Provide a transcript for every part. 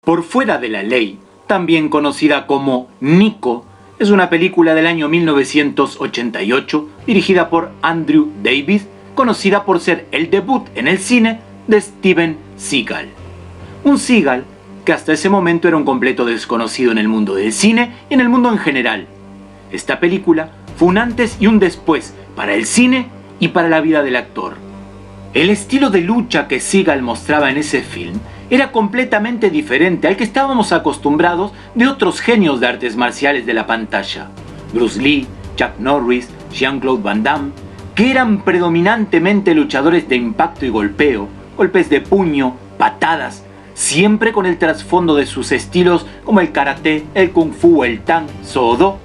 Por fuera de la ley, también conocida como Nico, es una película del año 1988 dirigida por Andrew David, conocida por ser el debut en el cine de Steven Seagal. Un Seagal que hasta ese momento era un completo desconocido en el mundo del cine y en el mundo en general. Esta película fue un antes y un después para el cine y para la vida del actor. El estilo de lucha que Seagal mostraba en ese film era completamente diferente al que estábamos acostumbrados de otros genios de artes marciales de la pantalla. Bruce Lee, Chuck Norris, Jean-Claude Van Damme, que eran predominantemente luchadores de impacto y golpeo, golpes de puño, patadas, siempre con el trasfondo de sus estilos como el karate, el kung fu, el tang, sodo.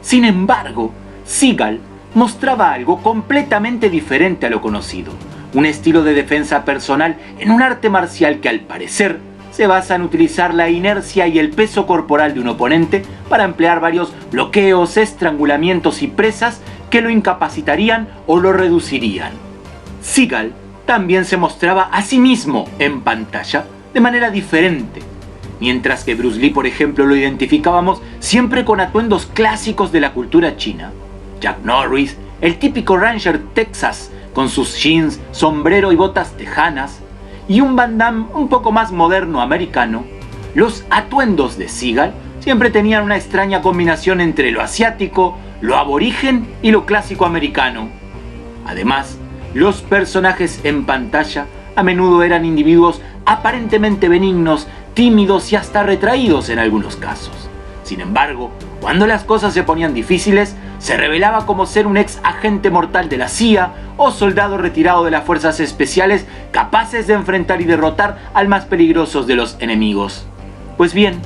Sin embargo, Seagal mostraba algo completamente diferente a lo conocido. Un estilo de defensa personal en un arte marcial que al parecer se basa en utilizar la inercia y el peso corporal de un oponente para emplear varios bloqueos, estrangulamientos y presas que lo incapacitarían o lo reducirían. Seagal también se mostraba a sí mismo en pantalla de manera diferente. Mientras que Bruce Lee, por ejemplo, lo identificábamos siempre con atuendos clásicos de la cultura china. Chuck Norris, el típico Ranger Texas, con sus jeans, sombrero y botas tejanas, y un Van Damme un poco más moderno americano, los atuendos de Seagal siempre tenían una extraña combinación entre lo asiático, lo aborigen y lo clásico americano. Además, los personajes en pantalla a menudo eran individuos aparentemente benignos, tímidos y hasta retraídos en algunos casos. Sin embargo, cuando las cosas se ponían difíciles, se revelaba como ser un ex agente mortal de la CIA o soldado retirado de las fuerzas especiales capaces de enfrentar y derrotar al más peligroso de los enemigos. Pues bien,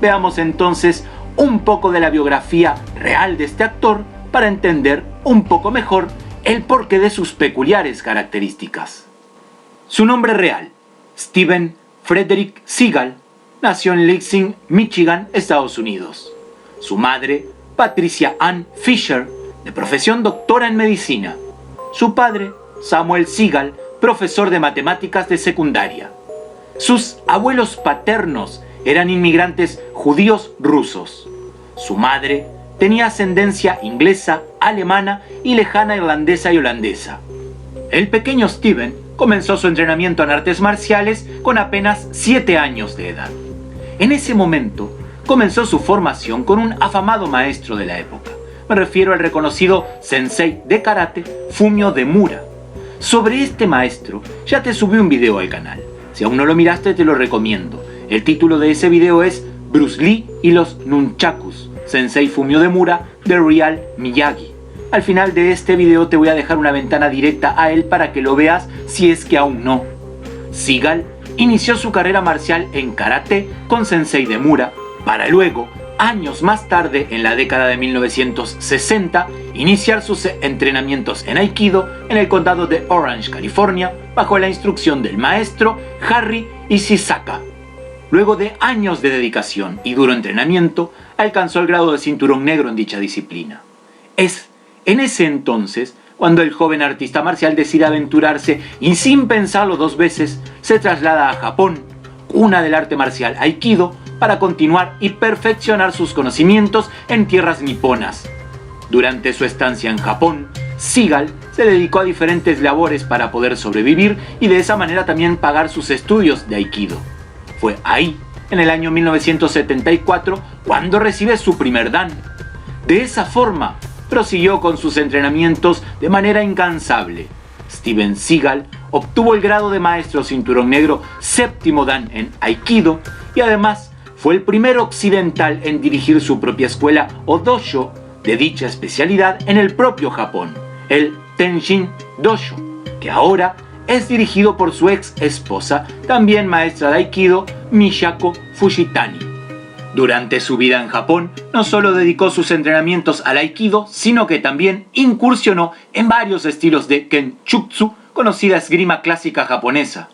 veamos entonces un poco de la biografía real de este actor para entender un poco mejor el porqué de sus peculiares características. Su nombre real, Steven Frederick Seagal, nació en Lansing, Michigan, Estados Unidos. Su madre, Patricia Ann Fisher, de profesión doctora en medicina. Su padre, Samuel Seagal, profesor de matemáticas de secundaria. Sus abuelos paternos eran inmigrantes judíos rusos. Su madre tenía ascendencia inglesa, alemana y lejana irlandesa y holandesa. El pequeño Steven comenzó su entrenamiento en artes marciales con apenas 7 años de edad. En ese momento, comenzó su formación con un afamado maestro de la época. Me refiero al reconocido sensei de karate Fumio Demura. Sobre este maestro ya te subí un video al canal. Si aún no lo miraste, te lo recomiendo. El título de ese video es Bruce Lee y los Nunchakus, Sensei Fumio Demura de Real Miyagi. Al final de este video te voy a dejar una ventana directa a él para que lo veas si es que aún no. Seagal inició su carrera marcial en karate con Sensei Demura, para luego, años más tarde, en la década de 1960, iniciar sus entrenamientos en Aikido en el condado de Orange, California, bajo la instrucción del maestro Harry Ishisaka. Luego de años de dedicación y duro entrenamiento, alcanzó el grado de cinturón negro en dicha disciplina. Es en ese entonces cuando el joven artista marcial decide aventurarse y sin pensarlo 2 veces se traslada a Japón, cuna del arte marcial Aikido, para continuar y perfeccionar sus conocimientos en tierras niponas. Durante su estancia en Japón, Seagal se dedicó a diferentes labores para poder sobrevivir y de esa manera también pagar sus estudios de Aikido. Fue ahí, en el año 1974, cuando recibe su primer dan. De esa forma, prosiguió con sus entrenamientos de manera incansable. Steven Seagal obtuvo el grado de maestro cinturón negro 7º dan en Aikido y además fue el primer occidental en dirigir su propia escuela o dojo de dicha especialidad en el propio Japón, el Tenshin Dojo, que ahora es dirigido por su ex esposa, también maestra de Aikido, Miyako Fujitani. Durante su vida en Japón, no solo dedicó sus entrenamientos al Aikido, sino que también incursionó en varios estilos de Kenjutsu, conocida esgrima clásica japonesa.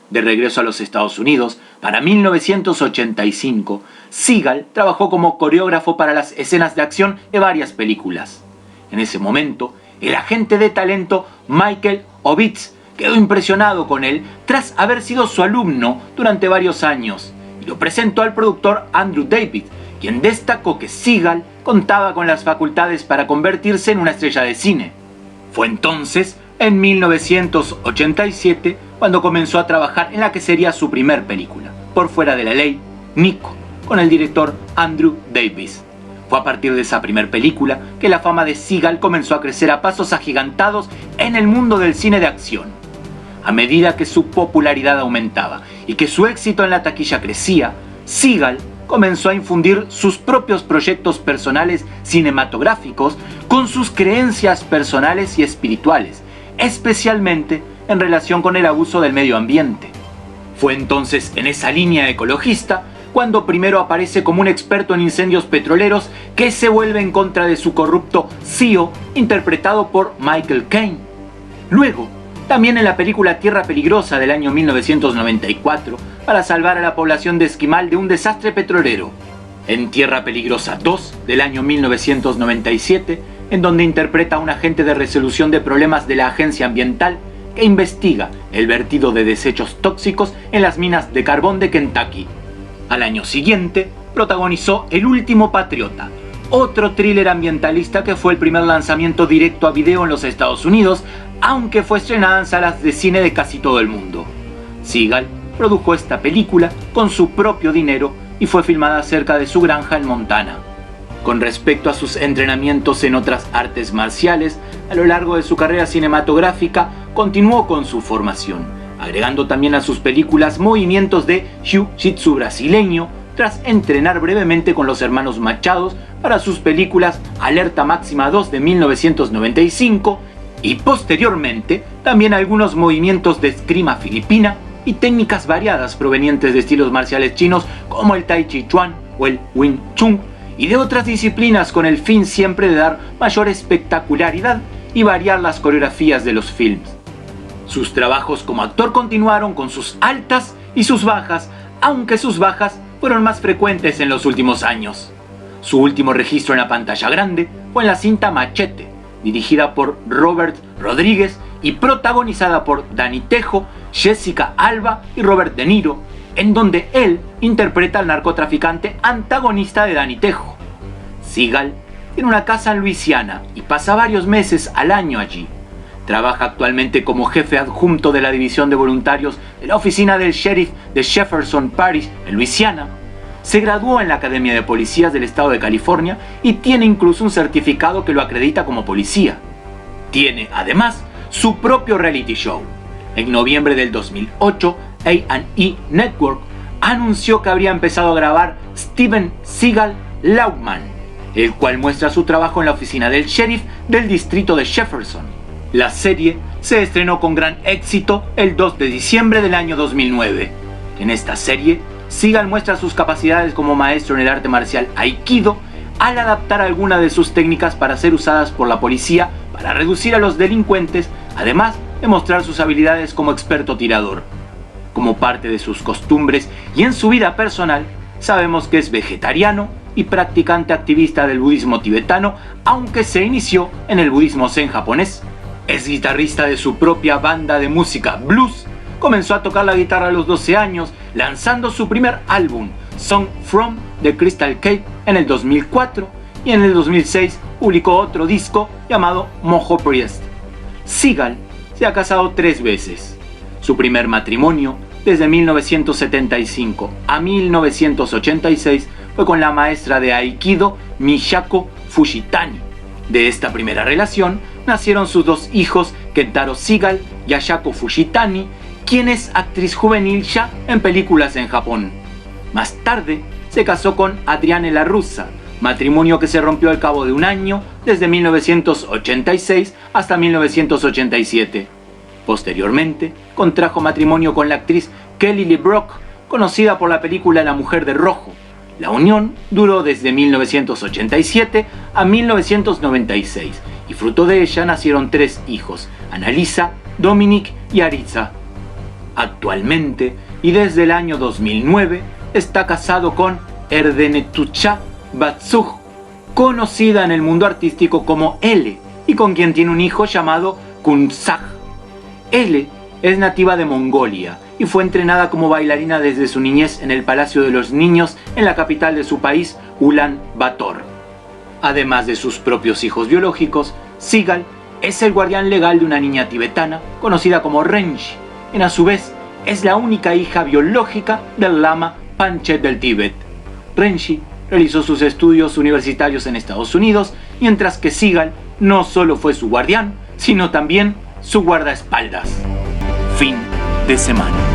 De regreso a los Estados Unidos, para 1985, Seagal trabajó como coreógrafo para las escenas de acción de varias películas. En ese momento, el agente de talento Michael Ovitz quedó impresionado con él tras haber sido su alumno durante varios años y lo presentó al productor Andrew David, quien destacó que Seagal contaba con las facultades para convertirse en una estrella de cine. Fue entonces, en 1987, cuando comenzó a trabajar en la que sería su primer película, Por fuera de la ley, Nico, con el director Andrew Davis. Fue a partir de esa primer película que la fama de Seagal comenzó a crecer a pasos agigantados en el mundo del cine de acción. A medida que su popularidad aumentaba y que su éxito en la taquilla crecía, Seagal comenzó a infundir sus propios proyectos personales cinematográficos con sus creencias personales y espirituales, especialmente en relación con el abuso del medio ambiente. Fue entonces en esa línea ecologista cuando primero aparece como un experto en incendios petroleros que se vuelve en contra de su corrupto CEO, interpretado por Michael Caine. Luego, también en la película Tierra Peligrosa del año 1994, para salvar a la población de Esquimal de un desastre petrolero. En Tierra Peligrosa 2 del año 1997, en donde interpreta a un agente de resolución de problemas de la Agencia Ambiental que investiga el vertido de desechos tóxicos en las minas de carbón de Kentucky. Al año siguiente, protagonizó El último patriota, otro thriller ambientalista que fue el primer lanzamiento directo a video en los Estados Unidos, aunque fue estrenada en salas de cine de casi todo el mundo. Seagal produjo esta película con su propio dinero y fue filmada cerca de su granja en Montana. Con respecto a sus entrenamientos en otras artes marciales, a lo largo de su carrera cinematográfica continuó con su formación, agregando también a sus películas movimientos de jiu-jitsu brasileño, tras entrenar brevemente con los hermanos Machados para sus películas Alerta Máxima 2 de 1995 y posteriormente también algunos movimientos de esgrima filipina y técnicas variadas provenientes de estilos marciales chinos como el Tai Chi Chuan o el Wing Chun y de otras disciplinas con el fin siempre de dar mayor espectacularidad y variar las coreografías de los films. Sus trabajos como actor continuaron con sus altas y sus bajas, aunque sus bajas fueron más frecuentes en los últimos años. Su último registro en la pantalla grande fue en la cinta Machete, dirigida por Robert Rodríguez y protagonizada por Danny Trejo, Jessica Alba y Robert De Niro, en donde él interpreta al narcotraficante antagonista de Danny Trejo. Seagal tiene una casa en Luisiana y pasa varios meses al año allí. Trabaja actualmente como jefe adjunto de la división de voluntarios de la oficina del sheriff de Jefferson Parish en Luisiana. Se graduó en la Academia de Policías del Estado de California y tiene incluso un certificado que lo acredita como policía. Tiene además su propio reality show. En noviembre del 2008, A&E Network anunció que habría empezado a grabar Steven Seagal Laufman, el cual muestra su trabajo en la oficina del sheriff del distrito de Jefferson. La serie se estrenó con gran éxito el 2 de diciembre del año 2009. En esta serie, Seagal muestra sus capacidades como maestro en el arte marcial Aikido al adaptar algunas de sus técnicas para ser usadas por la policía para reducir a los delincuentes, además de mostrar sus habilidades como experto tirador. Como parte de sus costumbres y en su vida personal, sabemos que es vegetariano y practicante activista del budismo tibetano, aunque se inició en el budismo zen japonés. Es guitarrista de su propia banda de música blues. Comenzó a tocar la guitarra a los 12 años, lanzando su primer álbum, Song From the Crystal Cave, en el 2004, y en el 2006 publicó otro disco llamado Mojo Priest. Seagal se ha casado 3 veces. Su primer matrimonio, desde 1975 a 1986, fue con la maestra de Aikido Miyako Fujitani. De esta primera relación nacieron sus 2 hijos, Kentaro Seagal y Ayako Fujitani, quien es actriz juvenil ya en películas en Japón. Más tarde se casó con Adriane La Russa, matrimonio que se rompió al cabo de un año, desde 1986 hasta 1987. Posteriormente, contrajo matrimonio con la actriz Kelly LeBrock, conocida por la película La Mujer de Rojo. La unión duró desde 1987 a 1996 y fruto de ella nacieron 3 hijos, Annalisa, Dominic y Aritza. Actualmente, y desde el año 2009, está casado con Erdenetucha Batsug, conocida en el mundo artístico como L, y con quien tiene un hijo llamado Kunsag. L es nativa de Mongolia y fue entrenada como bailarina desde su niñez en el Palacio de los Niños en la capital de su país, Ulan Bator. Además de sus propios hijos biológicos, Sigal es el guardián legal de una niña tibetana conocida como Renji, quien a su vez es la única hija biológica del lama Panchen del Tíbet. Renji realizó sus estudios universitarios en Estados Unidos, mientras que Sigal no solo fue su guardián, sino también su guardaespaldas. Fin de semana.